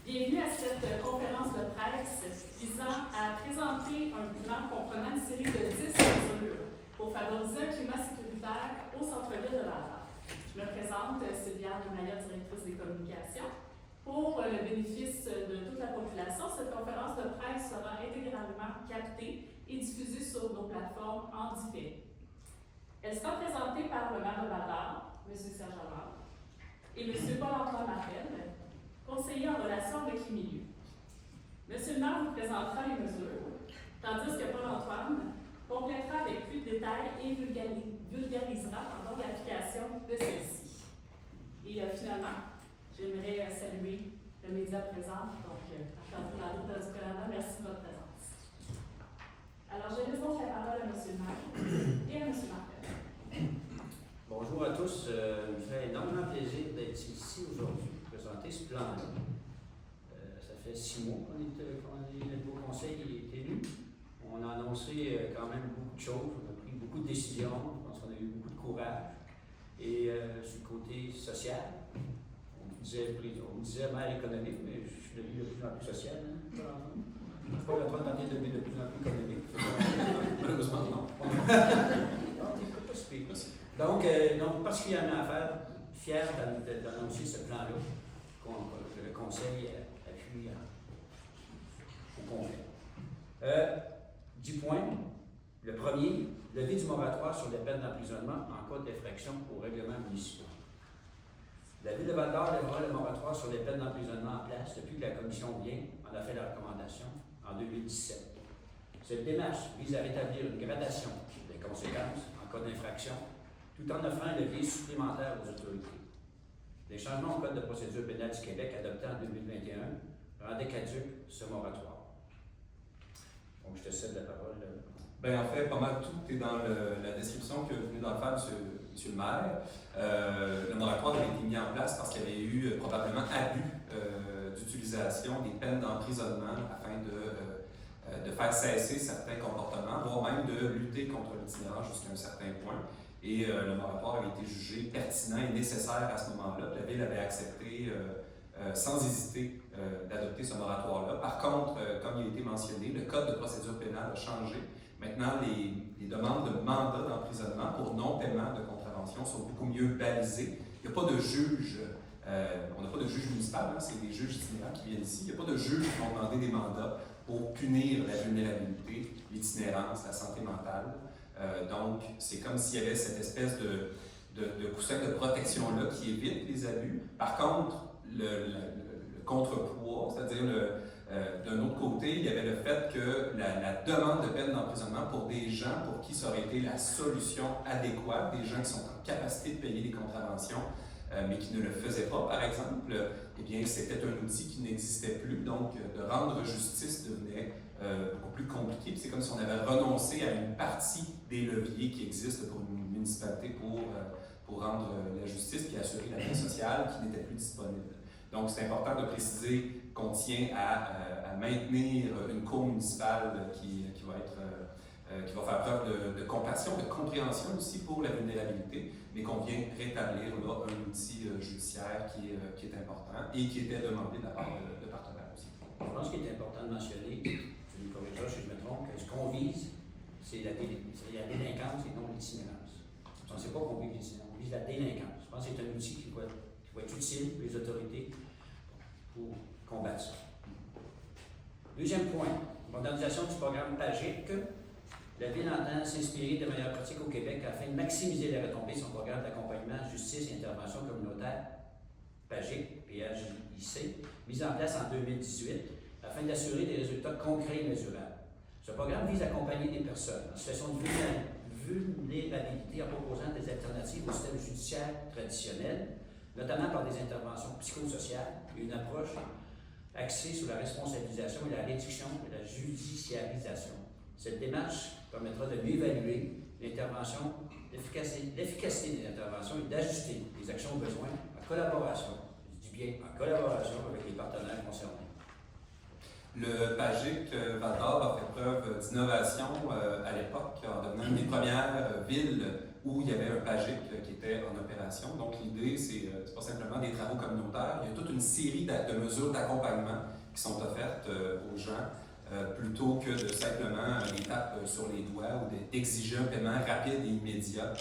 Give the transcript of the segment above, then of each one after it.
Bienvenue à cette conférence de presse visant à présenter un plan comprenant une série de 10 mesures pour favoriser un climat sécuritaire au centre-ville de Laval. Je me présente, Sylviane Maillat, directrice des communications. Pour le bénéfice de toute la population, cette conférence de presse sera intégralement captée et diffusée sur nos plateformes en différé. Elle sera présentée par le maire de Laval, M. Serge Allard, et M. Paul-Antoine Martel, conseiller en relation avec les milieux. M. le maire vous présentera les mesures, tandis que Paul-Antoine complétera avec plus de détails et vulgarisera l'application de celle-ci. Et finalement, j'aimerais saluer le média présent, donc Attendez la route du Canada, merci de votre présence. Alors, je laisse donc la parole à M. le maire et à M. Martel. Bonjour à tous, il me fait énormément plaisir d'être ici aujourd'hui pour présenter ce plan-là. Ça fait 6 mois qu'on est le nouveau conseil est élu. On a annoncé quand même beaucoup de choses, on a pris beaucoup de décisions, je pense qu'on a eu beaucoup de courage. Et sur le côté social, on disait maire économique, mais je suis devenu de plus en plus social. Je ne suis pas le droit de devenu de plus en plus économique. Malheureusement, non. Donc, particulièrement fier d'annoncer ce plan-là, que le Conseil appuie au complet. 10 points. Le premier, lever du moratoire sur les peines d'emprisonnement en cas d'infraction aux règlements municipaux. La Ville de Val-d'Or lèvera le moratoire sur les peines d'emprisonnement en place depuis que la Commission vient en a fait la recommandation en 2017. Cette démarche vise à rétablir une gradation des conséquences en cas d'infraction, tout en offrant un levier supplémentaire aux autorités. Les changements au Code de procédure pénale du Québec adoptés en 2021 rendaient caduc ce moratoire. Donc, je te cède la parole. Bien, en fait, pas mal tout est dans la description que vous venez d'en faire, monsieur le maire. Le moratoire avait été mis en place parce qu'il y avait eu probablement abus d'utilisation des peines d'emprisonnement afin de faire cesser certains comportements, voire même de lutter contre l'itinérance jusqu'à un certain point. Et le moratoire avait été jugé pertinent et nécessaire à ce moment-là. La Ville avait accepté sans hésiter d'adopter ce moratoire-là. Par contre, comme il a été mentionné, le Code de procédure pénale a changé. Maintenant, les demandes de mandat d'emprisonnement pour non-paiement de contravention sont beaucoup mieux balisées. Il n'y a pas de juge, on n'a pas de juge municipal, hein, c'est des juges itinérants qui viennent ici. Il n'y a pas de juges qui vont demander des mandats pour punir la vulnérabilité, l'itinérance, la santé mentale. Donc, c'est comme s'il y avait cette espèce de coussin de protection-là qui évite les abus. Par contre, le contrepoids, c'est-à-dire d'un autre côté, il y avait le fait que la demande de peine d'emprisonnement pour des gens pour qui ça aurait été la solution adéquate, des gens qui sont en capacité de payer les contraventions, mais qui ne le faisaient pas, par exemple, eh bien, c'était un outil qui n'existait plus. Donc, de rendre justice devenait beaucoup plus compliqué. C'est comme si on avait renoncé à une partie des leviers qui existent pour une municipalité pour rendre la justice et assurer la paix sociale qui n'était plus disponible. Donc, c'est important de préciser qu'on tient à maintenir une cour municipale qui va faire preuve de compassion, de compréhension aussi pour la vulnérabilité, mais qu'on vient rétablir là, un outil judiciaire qui est important et qui était demandé de la part de partenaires aussi. Je pense qu'il est important de mentionner, tu me corrigeras si je me trompe, que ce qu'on vise, c'est la délinquance et non l'itinérance. Je ne pensais pas qu'on vise l'itinérance, on vise la délinquance. Je pense que c'est un outil qui va être utile pour les autorités pour combattre ça. Deuxième point, modernisation du programme PAGIC. La Ville entend s'inspirer de meilleures pratiques au Québec afin de maximiser les retombées de son programme d'accompagnement, justice et intervention communautaire PAGIC, PAJIC, mis en place en 2018 afin d'assurer des résultats concrets et mesurables. Ce programme vise à accompagner des personnes en situation de vulnérabilité en proposant des alternatives au système judiciaire traditionnel, notamment par des interventions psychosociales et une approche axée sur la responsabilisation et la réduction de la judiciarisation. Cette démarche permettra de mieux évaluer l'intervention, l'efficacité des interventions et d'ajuster les actions aux besoins en collaboration, je dis bien en collaboration avec les partenaires concernés. Le PAGIC Val-d'Or a fait preuve d'innovation à l'époque en devenant une des premières villes où il y avait un PAGIC qui était en opération. Donc l'idée, c'est pas simplement des travaux communautaires, il y a toute une série de mesures d'accompagnement qui sont offertes aux gens, plutôt que de simplement les tapes sur les doigts ou d'exiger un paiement rapide et immédiat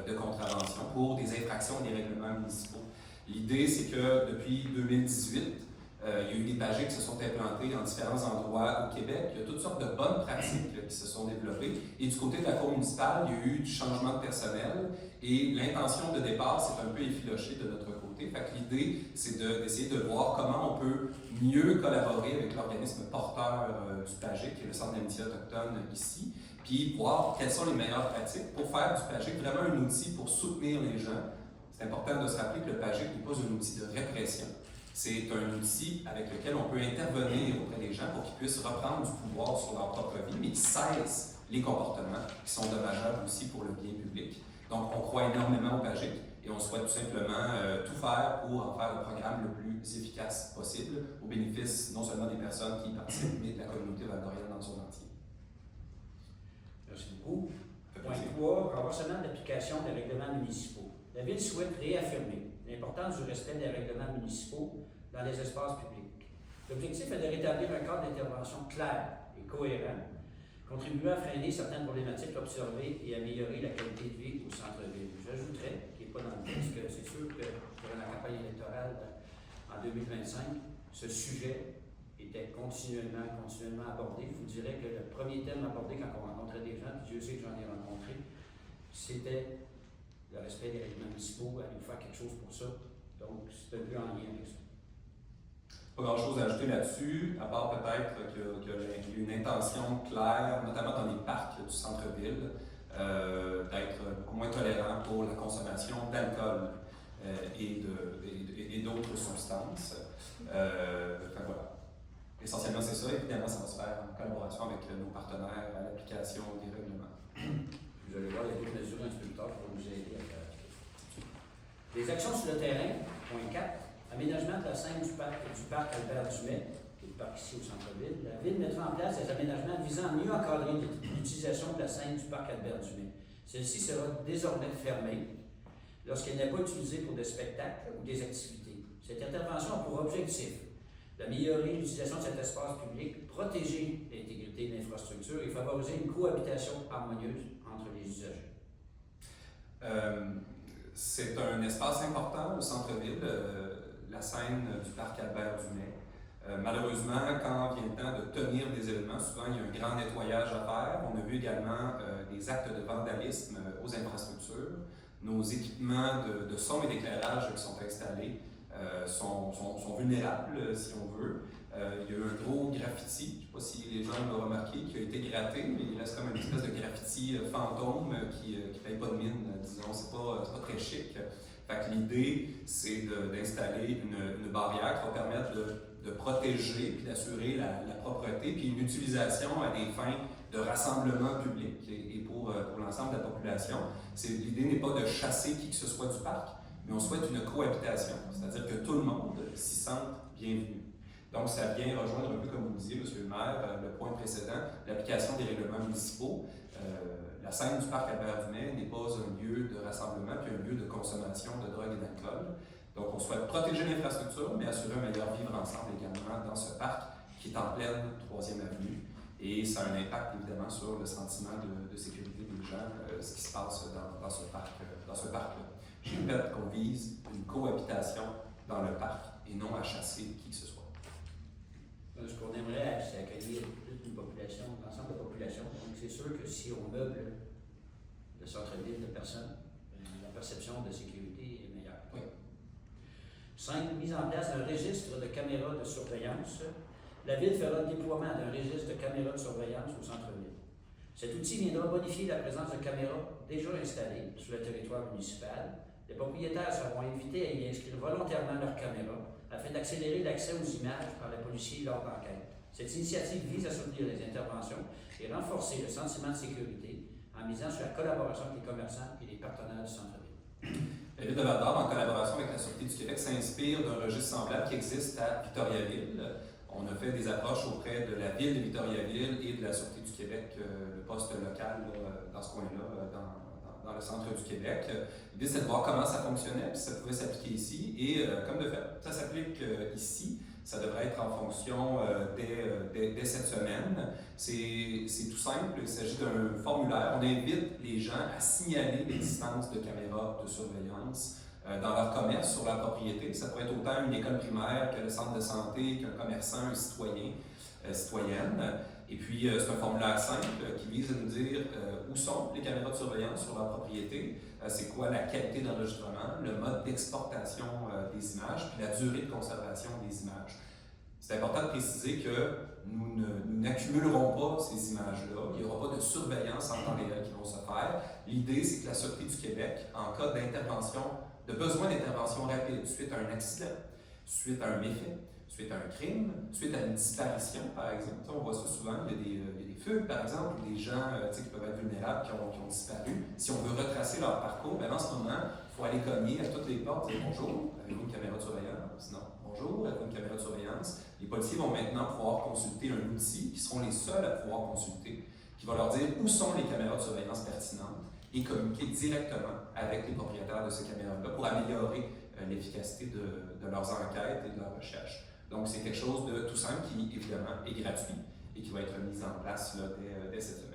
de contravention pour des infractions et des règlements municipaux. L'idée, c'est que depuis 2018, il y a eu des PAGIC qui se sont implantés dans différents endroits au Québec. Il y a toutes sortes de bonnes pratiques qui se sont développées. Et du côté de la Cour municipale, il y a eu du changement de personnel. Et l'intention de départ, c'est un peu effiloché de notre côté. Fait que l'idée, c'est d'essayer de voir comment on peut mieux collaborer avec l'organisme porteur du PAGIC, qui est le Centre d'amitié autochtone ici, puis voir quelles sont les meilleures pratiques pour faire du PAGIC vraiment un outil pour soutenir les gens. C'est important de se rappeler que le PAGIC n'est pas un outil de répression. C'est un outil avec lequel on peut intervenir auprès des gens pour qu'ils puissent reprendre du pouvoir sur leur propre vie, mais qui cessent les comportements qui sont dommageables aussi pour le bien public. Donc, on croit énormément au PAGIC et on souhaite tout simplement tout faire pour en faire le programme le plus efficace possible, au bénéfice non seulement des personnes qui y participent, mais de la communauté val-d'Oriente dans son entier. Merci beaucoup. Point 3, renforcement de l'application des règlements municipaux. La Ville souhaite réaffirmer l'importance du respect des règlements municipaux dans les espaces publics. L'objectif est de rétablir un cadre d'intervention clair et cohérent, contribuant à freiner certaines problématiques observées et améliorer la qualité de vie au centre-ville. J'ajouterais, qui n'est pas dans le texte, que c'est sûr que durant la campagne électorale en 2025, ce sujet était continuellement abordé. Je vous dirais que le premier thème abordé quand on rencontrait des gens, puis Dieu sait que j'en ai rencontré, c'était le respect des règlements municipaux, aller faire quelque chose pour ça. Donc, c'est un peu en lien avec ça. Pas grand-chose à ajouter là-dessus, à part peut-être qu'il y a une intention claire, notamment dans les parcs du centre-ville, d'être beaucoup moins tolérant pour la consommation d'alcool et d'autres substances. Voilà. Essentiellement, c'est ça. Évidemment, ça va se faire en collaboration avec nos partenaires à l'application des règlements. Vous allez voir, il y a d'autres mesures un petit peu plus tard pour nous aider à faire. Les actions sur le terrain, point 4. Aménagement de la scène du parc Albert Dumais, qui est le parc ici au centre-ville. La Ville mettra en place des aménagements visant à mieux encadrer l'utilisation de la scène du parc Albert Dumais. Celle-ci sera désormais fermée lorsqu'elle n'est pas utilisée pour des spectacles ou des activités. Cette intervention a pour objectif d'améliorer l'utilisation de cet espace public, protéger l'intégrité de l'infrastructure et favoriser une cohabitation harmonieuse entre les usagers. C'est un espace important au centre-ville, la scène du parc Albert Dumais. Malheureusement, quand vient le temps de tenir des événements, souvent il y a un grand nettoyage à faire. On a vu également des actes de vandalisme aux infrastructures. Nos équipements de son et d'éclairage qui sont installés sont vulnérables, si on veut. Il y a eu un gros graffiti, je ne sais pas si les gens l'ont remarqué, qui a été gratté, mais il reste comme une espèce de graffiti fantôme qui ne paye pas de mine, disons, c'est pas très chic. Fait que l'idée, c'est d'installer une barrière qui va permettre de protéger et d'assurer la propreté, puis une utilisation à des fins de rassemblement public et pour l'ensemble de la population. L'idée n'est pas de chasser qui que ce soit du parc, mais on souhaite une cohabitation, c'est-à-dire que tout le monde s'y sente bienvenu. Donc, ça vient rejoindre un peu, comme vous disiez, M. le maire, le point précédent, l'application des règlements municipaux. La scène du parc Albert Dumais n'est pas un lieu de rassemblement, puis un lieu de consommation de drogue et d'alcool. Donc, on souhaite protéger l'infrastructure, mais assurer un meilleur vivre ensemble également dans ce parc qui est en pleine 3e avenue. Et ça a un impact, évidemment, sur le sentiment de sécurité des gens, ce qui se passe dans ce parc-là. Je répète qu'on vise une cohabitation dans le parc et non à chasser qui que ce soit. Ce qu'on aimerait, c'est accueillir toute une population, l'ensemble de la population. Donc, c'est sûr que si on meuble le centre-ville de personnes, la perception de sécurité est meilleure. Oui. 5. Mise en place d'un registre de caméras de surveillance. La Ville fera le déploiement d'un registre de caméras de surveillance au centre-ville. Cet outil viendra bonifier la présence de caméras déjà installées sur le territoire municipal. Les propriétaires seront invités à y inscrire volontairement leurs caméras afin d'accélérer l'accès aux images par les policiers lors d'enquête. Cette initiative vise à soutenir les interventions et renforcer le sentiment de sécurité en misant sur la collaboration avec les commerçants et les partenaires du centre-ville. La Ville de Val-d'Or, en collaboration avec la Sûreté du Québec, s'inspire d'un registre semblable qui existe à Victoriaville. On a fait des approches auprès de la Ville de Victoriaville et de la Sûreté du Québec, le poste local dans ce coin-là, dans le centre du Québec. L'idée, c'est de voir comment ça fonctionnait, puis ça pouvait s'appliquer ici. Et comme de fait, ça s'applique ici. Ça devrait être en fonction dès cette semaine. C'est tout simple, il s'agit d'un formulaire. On invite les gens à signaler l'existence de caméras de surveillance dans leur commerce, sur leur propriété. Ça pourrait être autant une école primaire que le centre de santé, qu'un commerçant, un citoyen, citoyenne. Et puis, c'est un formulaire simple qui vise à nous dire où sont les caméras de surveillance sur leur propriété, c'est quoi la qualité d'enregistrement, le mode d'exportation des images, puis la durée de conservation des images. C'est important de préciser que nous n'accumulerons pas ces images-là. Il n'y aura pas de surveillance en temps réel qui vont se faire. L'idée, c'est que la Sûreté du Québec, en cas d'intervention, de besoin d'intervention rapide, suite à un accident, suite à un méfait, suite à un crime, suite à une disparition, par exemple. On voit ça souvent, il y a des fugues, par exemple, ou des gens qui peuvent être vulnérables, qui ont disparu. Si on veut retracer leur parcours, bien, en ce moment, il faut aller cogner à toutes les portes et dire bonjour, avez-vous une caméra de surveillance? Non. Bonjour, avez-vous une caméra de surveillance? Les policiers vont maintenant pouvoir consulter un outil, qui seront les seuls à pouvoir consulter, qui va leur dire où sont les caméras de surveillance pertinentes et communiquer directement avec les propriétaires de ces caméras-là pour améliorer l'efficacité de leurs enquêtes et de leurs recherches. Donc, c'est quelque chose de tout simple qui, évidemment, est gratuit et qui va être mis en place là, dès cette semaine.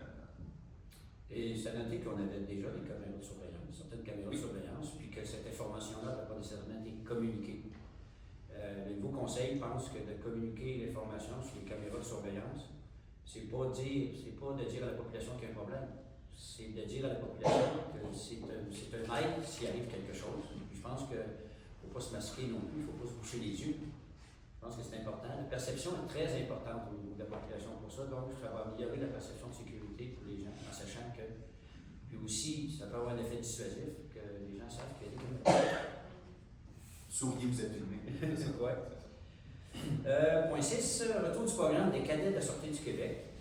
Et c'est à noter qu'on avait déjà des caméras de surveillance, certaines caméras de surveillance, puis que cette information-là n'avait pas nécessairement été communiquée. Le nouveau conseil pense que de communiquer l'information sur les caméras de surveillance, c'est pas de dire à la population qu'il y a un problème, c'est de dire à la population que c'est un aide s'il arrive quelque chose. Puis je pense qu'il ne faut pas se masquer non plus, il ne faut pas se boucher les yeux. Je pense que c'est important. La perception est très importante au niveau de la population pour ça, donc ça va améliorer la perception de sécurité pour les gens, en sachant que, puis aussi, ça peut avoir un effet dissuasif, que les gens savent qu'il y a des caméras. Souriez, vous êtes filmé. Ouais. Point 6, retour du programme des cadets de la Sûreté du Québec.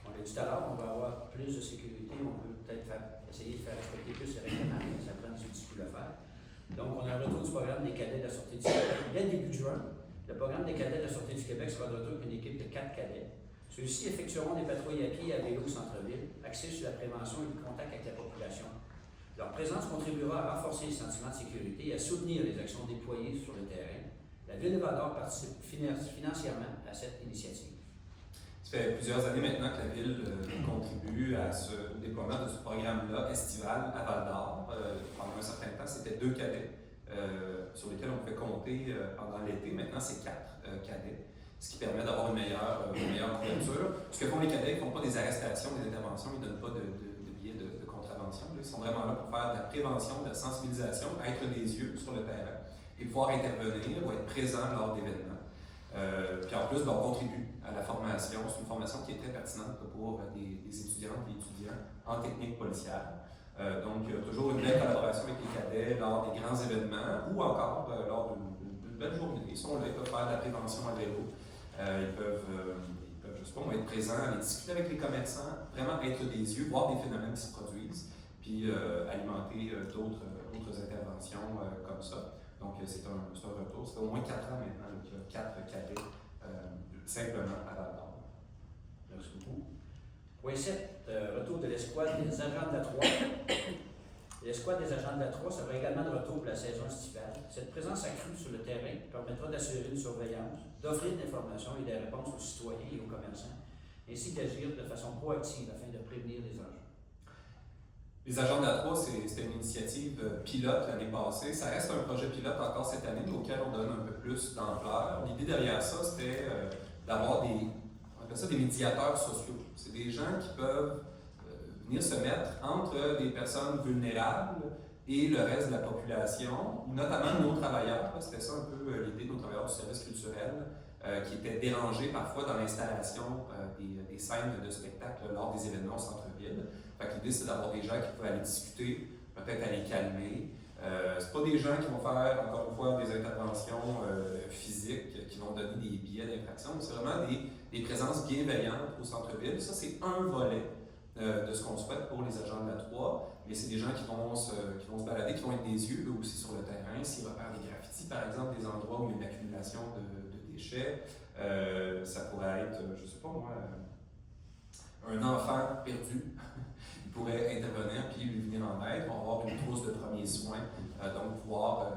On l'a dit tout à l'heure, on va avoir plus de sécurité, on peut peut-être essayer de faire respecter plus les règlements, mais ça prend du discours à faire. Donc, on a un retour du programme des cadets de la Sûreté du Québec. Dès le début de juin, le programme des cadets de la Sûreté du Québec sera de retour avec une équipe de 4 cadets. Ceux-ci effectueront des patrouilles à pied et à vélo au centre-ville, axées sur la prévention et le contact avec la population. Leur présence contribuera à renforcer les sentiments de sécurité et à soutenir les actions déployées sur le terrain. La Ville de Val-d'Or participe financièrement à cette initiative. Ça fait plusieurs années maintenant que la Ville contribue au déploiement de ce programme-là estival à Val-d'Or. Pendant un certain temps, c'était 2 cadets sur lesquels on pouvait compter pendant l'été. Maintenant, c'est 4 cadets, ce qui permet d'avoir une meilleure couverture. Ce que font les cadets, ils ne font pas des arrestations, des interventions, ils ne donnent pas de billets de contravention. Ils sont vraiment là pour faire de la prévention, de la sensibilisation, être des yeux sur le terrain et pouvoir intervenir ou être présent lors d'événements. Puis en plus, on contribue à la formation. C'est une formation qui est très pertinente pour des étudiantes et étudiants en technique policière. Donc, il y a toujours une belle collaboration avec les cadets lors des grands événements ou encore lors d'une belle journée. Ils sont là, ils peuvent faire de la prévention à vélo. Ils peuvent je sais pas, être présents, aller discuter avec les commerçants, vraiment être des yeux, voir des phénomènes qui se produisent, puis alimenter d'autres interventions comme ça. Donc, c'est un retour. Ça fait au moins 4 ans maintenant qu'il y a 4 cadets simplement à Val-d'Or. Merci beaucoup. Point 7, retour de l'escouade des agents de la 3. L'escouade des agents de la 3 sera également de retour pour la saison estivale. Cette présence accrue sur le terrain permettra d'assurer une surveillance, d'offrir de l'information et des réponses aux citoyens et aux commerçants, ainsi d'agir de façon proactive afin de prévenir les enjeux. Les agents de la 3, c'était une initiative pilote l'année passée. Ça reste un projet pilote encore cette année, auquel on donne un peu plus d'ampleur. L'idée derrière ça, c'était d'avoir on appelle ça des médiateurs sociaux. C'est des gens qui peuvent venir se mettre entre des personnes vulnérables et le reste de la population, notamment nos travailleurs. C'était ça un peu l'idée de nos travailleurs du service culturel, qui étaient dérangés parfois dans l'installation des scènes de spectacle lors des événements au centre-ville. L'idée, c'est d'avoir des gens qui peuvent aller discuter, peut-être aller calmer. C'est pas des gens qui vont faire, encore une fois, des interventions physiques, qui vont donner des billets d'infraction, mais c'est vraiment des présences bienveillantes au centre-ville. Ça, c'est un volet de ce qu'on souhaite pour les agents de la 3, mais c'est des gens qui vont se balader, qui vont être des yeux, eux aussi, sur le terrain. S'ils repèrent des graffitis, par exemple, des endroits où il y a une accumulation de déchets, ça pourrait être, je sais pas moi, un enfant perdu. Il pourraient intervenir puis lui venir en aide, vont avoir une trousse de premiers soins, donc pouvoir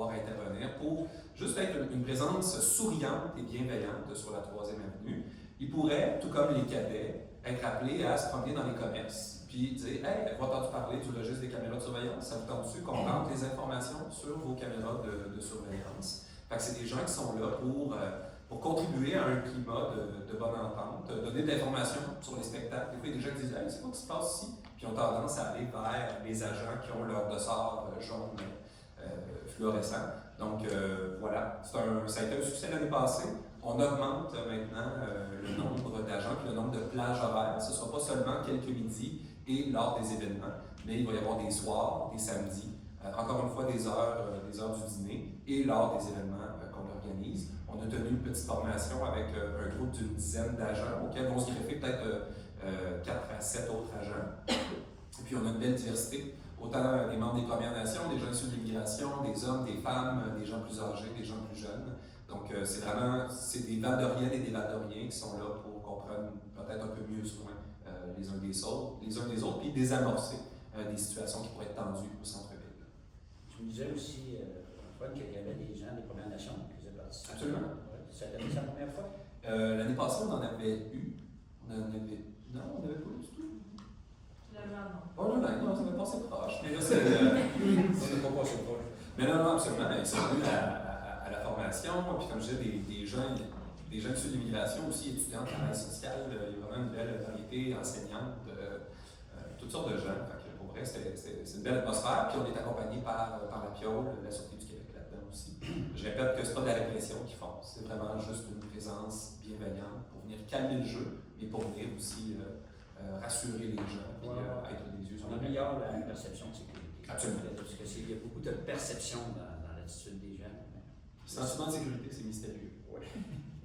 intervenir pour juste être une présence souriante et bienveillante sur la 3e avenue. Ils pourraient, tout comme les cadets, être appelés à se promener dans les commerces, puis dire « Hey, avez-vous entendu parler du registre des caméras de surveillance? Ça vous tente-tu qu'on rentre les informations sur vos caméras de surveillance? » Fait que c'est des gens qui sont là pour contribuer à un climat de bonne entente, donner de l'information sur les spectacles. Des fois, il y a des gens qui disent « Hey, c'est quoi qui se passe ici? » Puis ils ont tendance à aller vers les agents qui ont leur dossard jaune fluorescent. Donc voilà, ça a été un succès l'année passée. On augmente maintenant le nombre d'agents et le nombre de plages horaires. Ce ne sera pas seulement quelques midis et lors des événements, mais il va y avoir des soirs, des samedis, encore une fois des heures du dîner et lors des événements qu'on organise. On a tenu une petite formation avec un groupe d'une dizaine d'agents auxquels vont se greffer peut-être 4 à 7 autres agents. Et puis on a une belle diversité, autant des membres des Premières Nations, des gens issus de l'immigration, des hommes, des femmes, des gens plus âgés, des gens plus jeunes. Donc, c'est des Val-d'Oriennes et des Val-d'Oriens qui sont là pour qu'on prenne peut-être un peu mieux soin les uns des autres, puis désamorcer des situations qui pourraient être tendues au centre-ville. Tu me disais aussi, Antoine, qu'il y avait des gens des Premières Nations qui faisaient partie. Absolument. Cette année, c'est la première fois? L'année passée, on en avait eu. Non, on n'avait pas eu du tout. Oh non, ça m'a passé proche. Mais là, c'est. On n'a pas passé proche. Mais non, absolument. Ils sont venus à la formation, puis comme je disais, des gens issus de l'immigration aussi, étudiants en travail social, il y a vraiment une belle variété enseignante, toutes sortes de gens. Fait que pour vrai, c'est une belle atmosphère, puis on est accompagné par la Piole, la Sûreté du Québec là-dedans aussi. Je répète que c'est pas de la répression qu'ils font, c'est vraiment juste une présence bienveillante pour venir calmer le jeu, mais pour venir aussi rassurer les gens, puis être des yeux sur On améliore la perception de sécurité. Absolument. Parce qu'il y a beaucoup de perception dans l'attitude des gens. Le sentiment de sécurité, c'est mystérieux. Oui,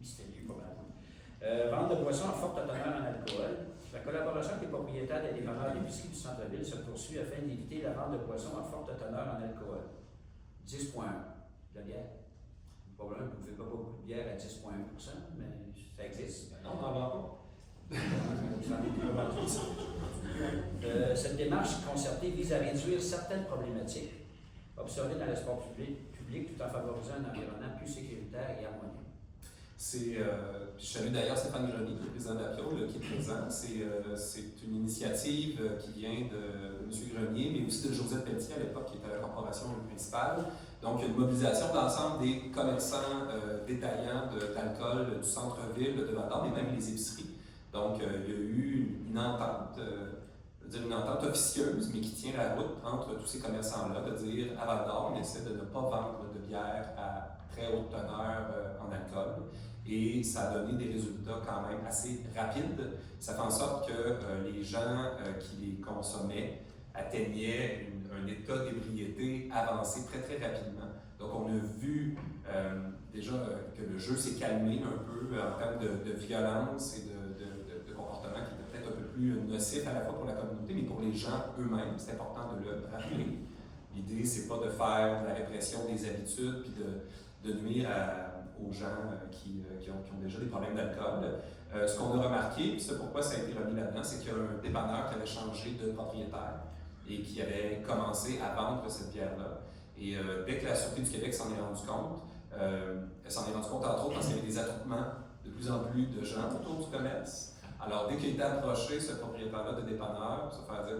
mystérieux, probablement. Vente de boissons à forte teneur en alcool. La collaboration avec les propriétaires des dépanneurs d'épicerie du centre-ville se poursuit afin d'éviter la vente de boissons à forte teneur en alcool. 10,1 de la bière. Probablement que vous ne faites pas beaucoup de bière à 10,1 %, mais ça existe. Non, on n'en vend pas. Cette démarche concertée vise à réduire certaines problématiques observées dans l'espace public tout en favorisant un environnement plus sécuritaire et harmonieux. Je salue d'ailleurs Stéphane Joly, le président de la Piole, qui est présent. C'est une initiative qui vient de M. Grenier, mais aussi de Josette Pelletier à l'époque, qui était à la corporation municipale. Donc, une mobilisation de l'ensemble des commerçants détaillants d'alcool du centre-ville de Val-d'Or, mais même les épiceries. Donc, il y a eu une entente, une entente officieuse, mais qui tient la route entre tous ces commerçants-là, de dire à Val-d'Or, on essaie de ne pas vendre de bière à très haute teneur en alcool. Et ça a donné des résultats quand même assez rapides. Ça fait en sorte que les gens qui les consommaient atteignaient un état d'ébriété avancé très très rapidement. Donc on a vu déjà que le jeu s'est calmé un peu en termes de violence et de comportement qui était peut-être un peu plus nocif à la fois pour la communauté, mais pour les gens eux-mêmes. C'est important de le rappeler. L'idée, c'est pas de faire de la répression des habitudes puis de nuire aux gens qui ont déjà des problèmes d'alcool. Ce qu'on a remarqué, puis c'est pourquoi ça a été remis là-dedans, c'est qu'il y a un dépanneur qui avait changé de propriétaire et qui avait commencé à vendre cette bière-là. Et dès que la Sûreté du Québec s'en est rendu compte, elle s'en est rendu compte entre autres parce qu'il y avait des attroupements de plus en plus de gens autour du commerce. Alors dès qu'il a été approché, ce propriétaire-là de dépanneur, se faire dire,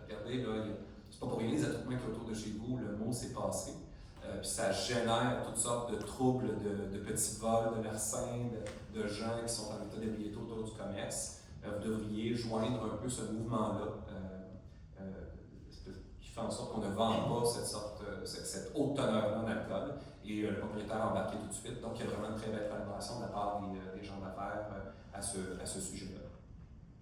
regardez, là, c'est pas pour rien les attroupements qui sont autour de chez vous, le mot s'est passé. Puis ça génère toutes sortes de troubles, de petits vols, de larcins, de gens qui sont en état d'ébriété autour du commerce. Vous devriez joindre un peu ce mouvement-là qui fait en sorte qu'on ne vend pas cette haute teneur en alcool. Et le propriétaire a embarqué tout de suite. Donc il y a vraiment une très belle collaboration de la part des gens d'affaires à ce sujet-là.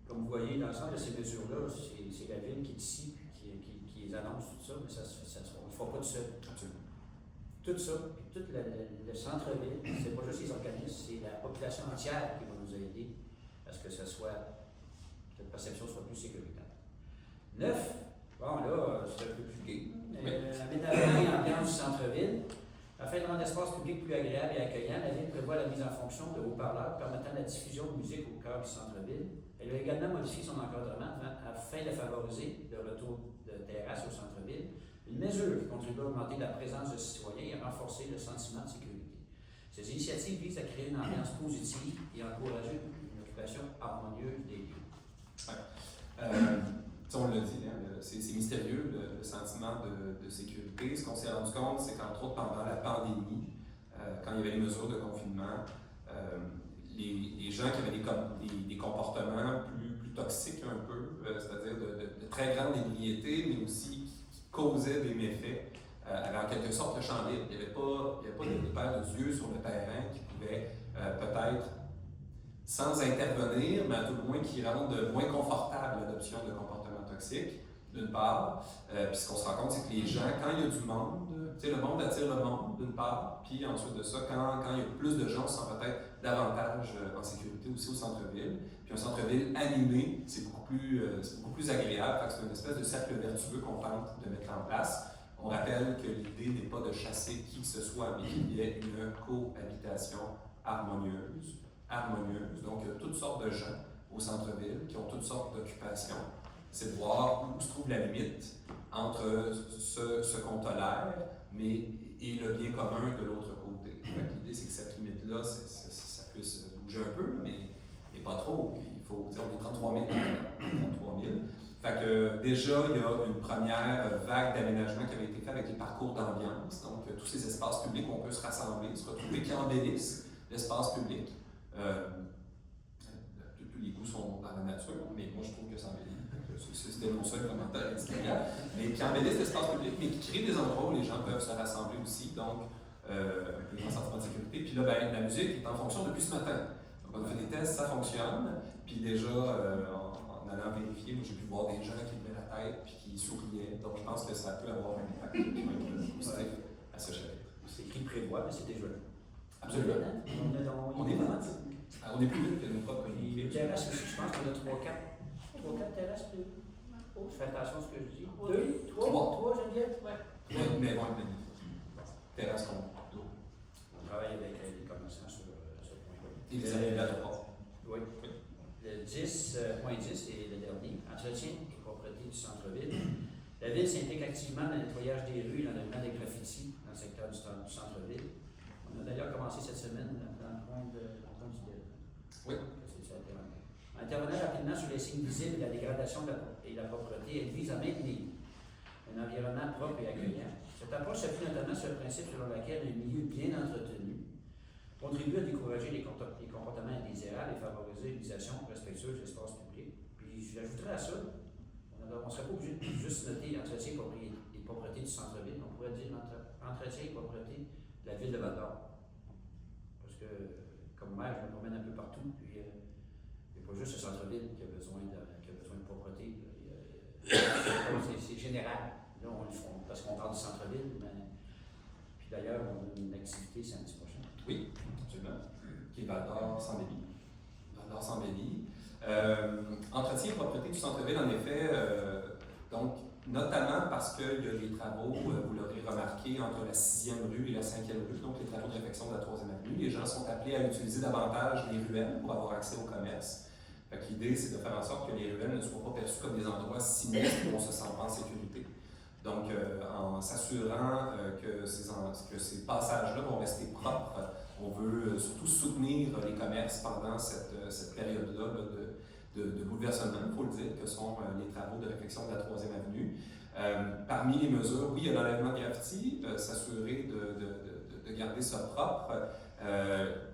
Comme vous voyez, dans l'ensemble de ces mesures-là, c'est la ville qui décide, qui les annonce, tout ça, mais on ne le fera pas tout seul. Absolument. Tout ça, puis tout le centre-ville, c'est pas juste les organismes, c'est la population entière qui va nous aider à ce que cette perception soit plus sécuritaire. 9, bon là, c'est un peu plus gai. La médaille ambiance du centre-ville. Afin de rendre l'espace public plus agréable et accueillant, la Ville prévoit la mise en fonction de haut-parleurs permettant la diffusion de musique au cœur du centre-ville. Elle a également modifié son encadrement afin de favoriser le retour de terrasses au centre-ville, une mesure qui contribue à augmenter la présence de citoyens et à renforcer le sentiment de sécurité. Ces initiatives visent à créer une ambiance positive et à encourager une occupation harmonieuse des lieux. On l'a dit, hein, c'est mystérieux le sentiment de sécurité. Ce qu'on s'est rendu compte, c'est qu'entre autres pendant la pandémie, quand il y avait les mesures de confinement, les gens qui avaient des comportements plus toxiques un peu, c'est-à-dire de très grande ébriété, mais aussi qui causaient des méfaits, avaient en quelque sorte le champ libre. Il n'y avait pas de paire de yeux sur le terrain qui pouvaient peut-être, sans intervenir, mais à tout le moins qui rendent moins confortable l'adoption de comportements toxiques, d'une part. Puis ce qu'on se rend compte, c'est que les gens, quand il y a du monde, le monde attire le monde, d'une part, puis ensuite de ça, quand il y a plus de gens, on se sent peut-être davantage en sécurité aussi au centre-ville. Puis un centre-ville animé, c'est beaucoup plus agréable, parce que c'est une espèce de cercle vertueux qu'on tente de mettre en place. On rappelle que l'idée n'est pas de chasser qui que ce soit, mais qu'il y ait une cohabitation harmonieuse. Donc, il y a toutes sortes de gens au centre-ville qui ont toutes sortes d'occupations. C'est de voir où se trouve la limite entre ce qu'on tolère et le bien commun de l'autre côté. L'idée, c'est que cette limite-là, ça puisse bouger un peu, mais pas trop. Il faut dire, on est 33 000. Fait que déjà, il y a une première vague d'aménagement qui avait été faite avec les parcours d'ambiance. Donc, tous ces espaces publics où on peut se rassembler, se retrouver, qui embellissent l'espace public. Tous les goûts sont dans la nature, mais moi je trouve que ça embellit. C'était mon seul commentaire éditorial. Mais qui embellissent l'espace public, mais qui créent des endroits où les gens peuvent se rassembler aussi, donc un plus grand sentiment de sécurité. Puis là, la musique est en fonction depuis ce matin. Donc on a fait des tests, ça fonctionne. Puis déjà, en allant vérifier, moi j'ai pu voir des gens qui levaient la tête puis qui souriaient. Donc je pense que ça peut avoir un impact positif à ce chapitre. C'est écrit prévoit, mais c'est déjà là. Absolument. On est malade. On est plus vite que nos propres communautés. Les terrasses aussi, je pense qu'on a 3-4 terrasses plus. Je fais attention à ce que je dis. 2, 3, Geneviève? Oui, mais bon, terrasse contre d'eau. On travaille avec les commerçants sur ce point-là. Et les amélioratoires. Oui. Le 10.10 c'est le dernier. Entretien et propreté du centre-ville. La ville s'implique activement dans le nettoyage des rues et l'enlèvement des graffitis dans le secteur du centre-ville. On a d'ailleurs commencé cette semaine dans le coin du Dell. Oui. Intervenant rapidement sur les signes visibles de la dégradation et la propreté, elle vise à maintenir un environnement propre et accueillant. Cette approche s'appuie notamment sur le principe selon lequel un milieu bien entretenu contribue à décourager les comportements indésirables et favoriser l'utilisation respectueuse de l'espace public. Puis j'ajouterais à ça, on ne serait pas obligé de juste noter entretien et propreté du centre-ville, on pourrait dire entretien et propreté de la ville de Val-d'Or. Parce que, comme maire, je me promène un peu partout, puis il n'y a pas juste le centre-ville qui a besoin de propreté. C'est général. Là, on le fait parce qu'on parle du centre-ville, mais puis d'ailleurs, on a une activité samedi prochain. Oui, absolument. Qui est Val-d'Or sans Béli. Val-d'Or sans Béli. Entretien et propreté du centre-ville, en effet, donc, notamment parce qu'il y a des travaux, vous l'aurez remarqué, entre la 6e rue et la 5e rue, donc les travaux de réfection de la 3e avenue. Les gens sont appelés à utiliser davantage les ruelles pour avoir accès au commerce. L'idée, c'est de faire en sorte que les ruelles ne soient pas perçues comme des endroits sinistres où on se sent pas en sécurité. Donc, en s'assurant que ces passages-là vont rester propres, on veut surtout soutenir les commerces pendant cette période-là de bouleversement, il faut le dire, que sont les travaux de réfection de la 3e avenue. Parmi les mesures, oui, il y a l'enlèvement de graffiti, s'assurer de garder ça propre.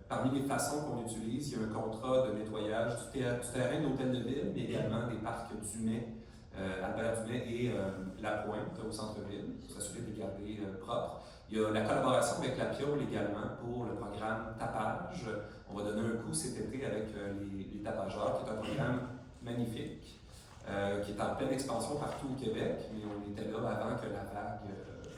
Parmi les façons qu'on utilise, il y a un contrat de nettoyage du terrain de l'hôtel de ville, mais également des parcs Dumais, Albert Dumais et La Pointe au centre-ville, pour s'assurer de les garder propres. Il y a la collaboration avec la Piole également pour le programme Tapage. On va donner un coup cet été avec les Tapageurs, qui est un programme magnifique, qui est en pleine expansion partout au Québec, mais on était là avant que la vague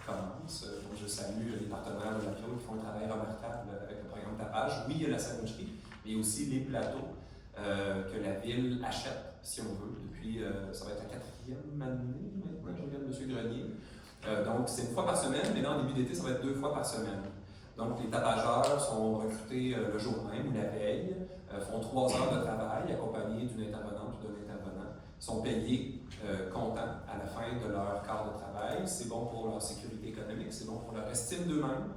commence. Donc je salue les partenaires de la Piole qui font un travail remarquable avec le programme Tapage. Oui, il y a la sandwicherie, mais aussi les plateaux que la ville achète, si on veut, depuis, ça va être la 4e année maintenant, je regarde M. Grenier. Donc c'est une fois par semaine, mais là en début d'été, ça va être 2 fois par semaine. Donc, les tapageurs sont recrutés le jour même ou la veille, font 3 heures de travail accompagnés d'une intervenante ou d'un intervenant, sont payés contents à la fin de leur quart de travail. C'est bon pour leur sécurité économique, c'est bon pour leur estime d'eux-mêmes.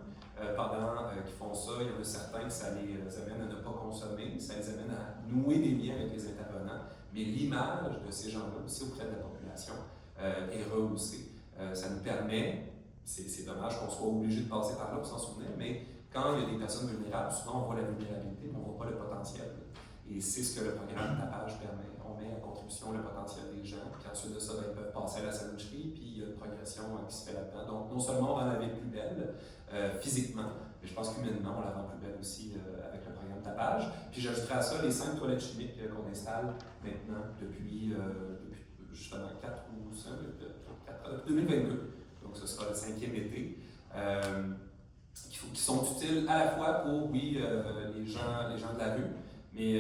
Pendant qu'ils font ça, il y en a certains que ça les amène à ne pas consommer, ça les amène à nouer des liens avec les intervenants, mais l'image de ces gens-là aussi auprès de la population est rehaussée. Ça nous permet, c'est dommage qu'on soit obligé de passer par là pour s'en souvenir, mais quand il y a des personnes vulnérables, souvent on voit la vulnérabilité, mais on ne voit pas le potentiel. Et c'est ce que le programme Tapage permet. On met à contribution le potentiel des gens, puis ensuite de ça, ils peuvent passer à la sandwicherie, puis il y a une progression qui se fait là-dedans. Donc, non seulement on rend la vie plus belle physiquement, mais je pense qu'humainement, on la rend plus belle aussi avec le programme Tapage. Puis j'ajouterai à ça les 5 toilettes chimiques qu'on installe maintenant depuis justement 4 ou 5, 2022. Donc, ce sera le 5e été. Qui sont utiles à la fois pour, oui, les gens de la rue, mais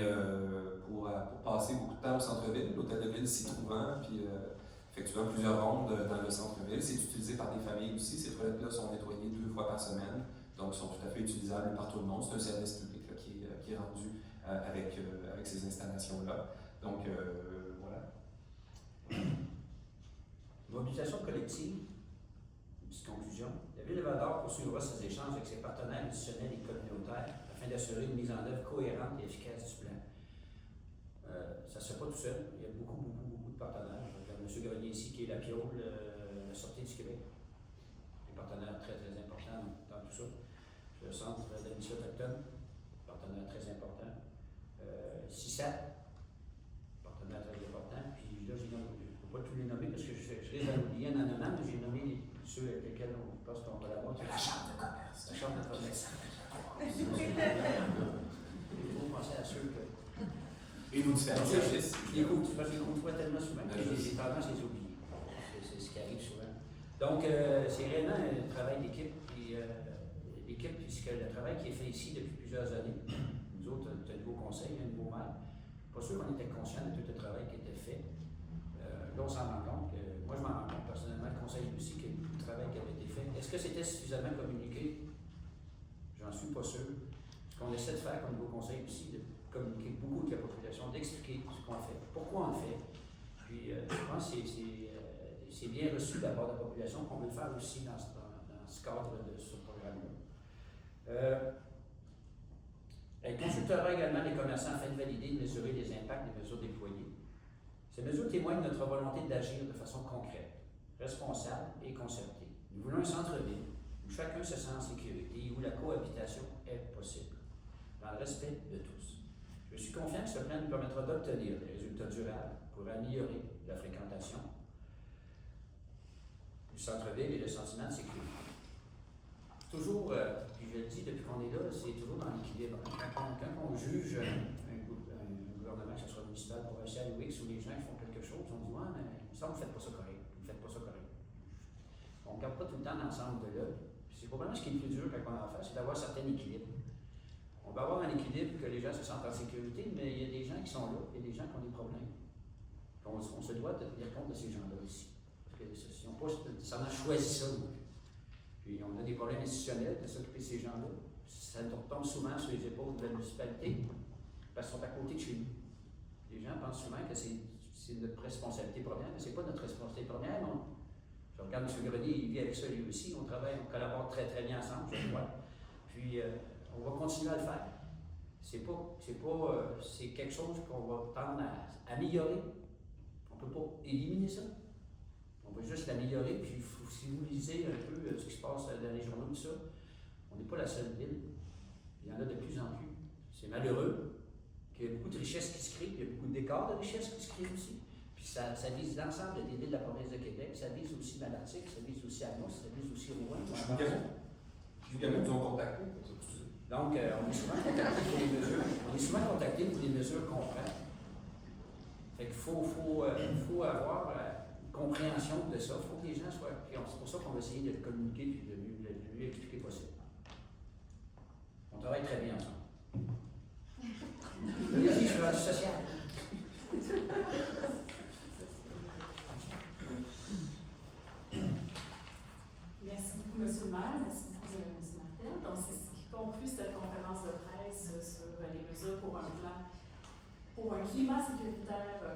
pour passer beaucoup de temps au centre-ville, l'hôtel de ville s'y trouvant, puis effectuant plusieurs rondes dans le centre-ville. C'est utilisé par des familles aussi. Ces toilettes-là sont nettoyées 2 fois par semaine, donc sont tout à fait utilisables par tout le monde. C'est un service public là, qui est rendu avec ces installations-là. Donc, voilà. Mobilisation collective, une petite conclusion. La Ville de Val-d'Or poursuivra ses échanges avec ses partenaires institutionnels et communautaires afin d'assurer une mise en œuvre cohérente et efficace du plan. Ça ne se fait pas tout seul. Il y a beaucoup de partenaires. M. Grenier ici, qui est la Piole, la Sûreté du Québec. Des partenaires très importants dans tout ça. Le Centre d'amitié autochtone, partenaire très important. CISAT, partenaire très important. Puis là, je ne peux pas tous les nommer parce que je risque d'en oublier un en nommant, mais j'ai nommé ceux avec lesquels on pense qu'on collabore. La Chambre de commerce. La Chambre de commerce. Il faut penser à ceux que. Et nos différents services. Je les côtoie tellement souvent que j'ai tendance à les oublier. C'est ce qui arrive souvent. Donc, c'est réellement un travail d'équipe. L'équipe, puisque le travail qui est fait ici depuis plusieurs années, nous autres, un nouveau conseil, un nouveau maire, pas sûr qu'on était conscients de tout le travail qui était fait. Là, on s'en rend compte. Moi, je m'en rends compte personnellement. Le conseil aussi, qu'il y a beaucoup de travail qui avait été fait. Est-ce que c'était suffisamment communiqué? J'en suis pas sûr. Ce qu'on essaie de faire comme nouveau conseil aussi, de communiquer beaucoup avec la population, d'expliquer ce qu'on fait, pourquoi on le fait. Puis, je pense que c'est bien reçu de la part de la population qu'on veut le faire aussi dans ce cadre de ce programme-là. Elle consultera également les commerçants afin de valider et de mesurer les impacts des mesures déployées. Ces mesures témoignent de notre volonté d'agir de façon concrète, responsable et concertée. Nous voulons un centre-ville où chacun se sent en sécurité et où la cohabitation est possible, dans le respect de tous. Je suis confiant que ce plan nous permettra d'obtenir des résultats durables pour améliorer la fréquentation du centre-ville et le sentiment de sécurité. Toujours, puis je le dis depuis qu'on est là, c'est toujours dans l'équilibre. Quand on juge un gouvernement, que ce soit municipal, provincial ou X, où les gens font quelque chose, on dit « Ouais, mais ça, vous ne faites pas ça correct. Vous ne faites pas ça correct. » On ne regarde pas tout le temps l'ensemble de l'œuvre. C'est probablement ce qui est le plus dur quand on a affaire, c'est d'avoir un certain équilibre. On va avoir un équilibre que les gens se sentent en sécurité, mais il y a des gens qui sont là, il y a des gens qui ont des problèmes. On se doit de tenir compte de ces gens-là ici. Parce que si on n'a pas nécessairement choisi ça, donc. Puis on a des problèmes institutionnels de s'occuper de ces gens-là. Ça nous retombe souvent sur les épaules de la municipalité, parce qu'ils sont à côté de chez nous. Les gens pensent souvent que c'est notre responsabilité première, mais ce n'est pas notre responsabilité première. Je regarde M. Grenier, il vit avec ça lui aussi. On travaille, on collabore très très bien ensemble, je crois. Puis on va continuer à le faire. C'est quelque chose qu'on va tendre à améliorer. On ne peut pas éliminer ça. On va juste l'améliorer. Puis si vous lisez un peu ce qui se passe dans les journaux, tout ça, on n'est pas la seule ville. Il y en a de plus en plus. C'est malheureux qu'il y ait beaucoup de richesses qui se créent. Il y a beaucoup d'écarts de richesses qui se créent aussi. Puis ça vise l'ensemble des villes de la province de Québec. Ça vise aussi Malartic, ça vise aussi Amos, ça vise aussi Rouen. Évidemment, nous avons contacté. Donc, on est souvent contacté pour les mesures. On est souvent contacté pour les mesures qu'on prend. Fait qu'il faut avoir une compréhension de ça. Il faut que les gens soient. C'est pour ça qu'on va essayer de le communiquer et de le mieux expliquer possible. On travaille très bien ensemble. Vas-y, je suis rendu social. Merci beaucoup, M. le maire. Merci beaucoup, M. Martel. Donc, c'est ce pour un climat sécuritaire